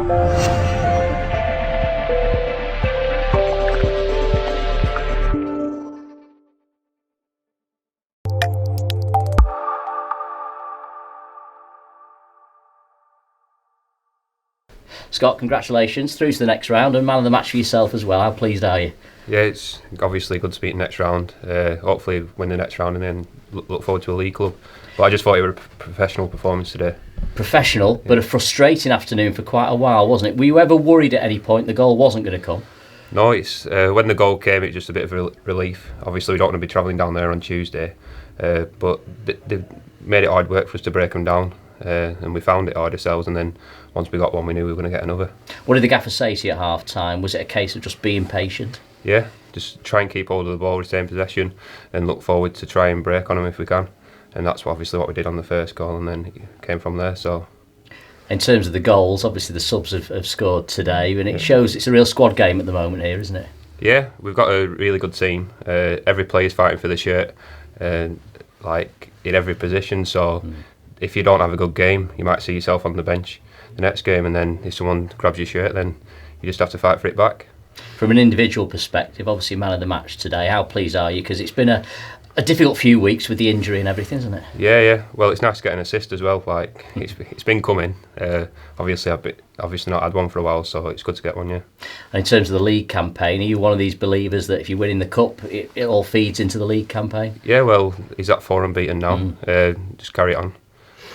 Scott, congratulations, through to the next round and man of the match for yourself as well. How pleased are you? Yeah, it's obviously good to beat the next round. Hopefully win the next round and then look forward to a league club. But I just thought it was a professional performance today. Professional, yeah. But a frustrating afternoon for quite a while, wasn't it? Were you ever worried at any point the goal wasn't going to come? No, it's when the goal came, it was just a bit of a relief. Obviously, we don't want to be travelling down there on Tuesday, but they made it hard work for us to break them down, and we found it hard ourselves. And then once we got one, we knew we were going to get another. What did the gaffer say to you at half time? Was it a case of just being patient? Yeah, just try and keep hold of the ball, retain possession, and look forward to try and break on them if we can. And that's obviously what we did on the first goal, and then it came from there. So, in terms of the goals, obviously the subs have scored today, and it shows it's a real squad game at the moment here, isn't it? Yeah, we've got a really good team. Every player's fighting for the shirt, like in every position. So, if you don't have a good game, you might see yourself on the bench the next game, and then if someone grabs your shirt, then you just have to fight for it back. From an individual perspective, obviously man of the match today, how pleased are you? Because it's been a difficult few weeks with the injury and everything, isn't it? Yeah. Well, it's nice to get an assist as well. Like it's been coming. Obviously, I've not had one for a while, so it's good to get one. Yeah. And in terms of the league campaign, are you one of these believers that if you win in the cup, it all feeds into the league campaign? Yeah. Well, he's at 4 unbeaten now. Just carry it on, and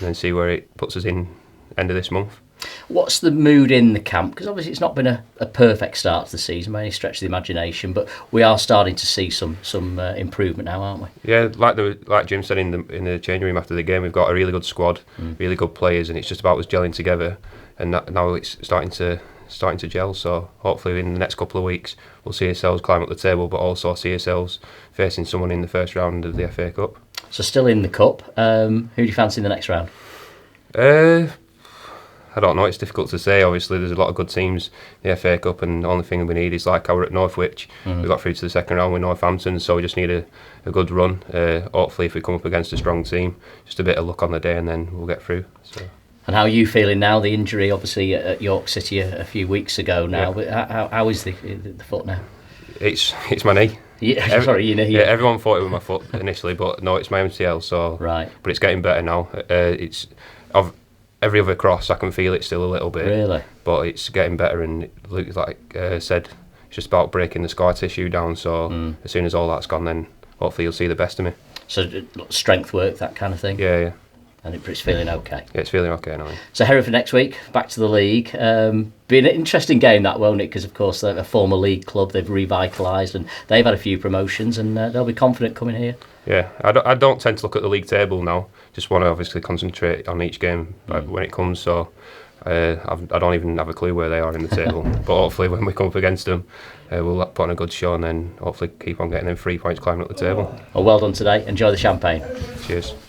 then see where it puts us in end of this month. What's the mood in the camp? Because obviously it's not been a perfect start to the season by any stretch of the imagination, but we are starting to see some improvement now, aren't we? Yeah, like Jim said in the changing room after the game, we've got a really good squad, really good players, and it's just about us gelling together. And now it's starting to gel. So hopefully in the next couple of weeks we'll see ourselves climb up the table, but also see ourselves facing someone in the first round of the FA Cup. So still in the cup. Who do you fancy in the next round? I don't know, it's difficult to say. Obviously there's a lot of good teams in the FA Cup, and the only thing we need is like our at Northwich. We got through to the second round with Northampton, so we just need a good run. Hopefully if we come up against a strong team, just a bit of luck on the day and then we'll get through. So. And how are you feeling now? The injury obviously at York City a few weeks ago now, but how is the foot now? It's my knee. Yeah, sorry, your knee. Yeah, everyone thought it was my foot initially, but no, it's my MCL. So right, but it's getting better now. Every other cross, I can feel it still a little bit. Really? But it's getting better, and Luke, like said, it's just about breaking the scar tissue down. So as soon as all that's gone, then hopefully you'll see the best of me. So strength work, that kind of thing? Yeah. And it's feeling okay? Yeah, it's feeling okay now. So Hereford next week, back to the league. Be an interesting game that, won't it? Because of course they're a former league club, they've revitalised and they've had a few promotions, and they'll be confident coming here. Yeah, I don't tend to look at the league table now. Just want to obviously concentrate on each game when it comes. So I don't even have a clue where they are in the table. But hopefully when we come up against them, we'll put on a good show and then hopefully keep on getting them 3 points climbing up the table. Well done today. Enjoy the champagne. Cheers.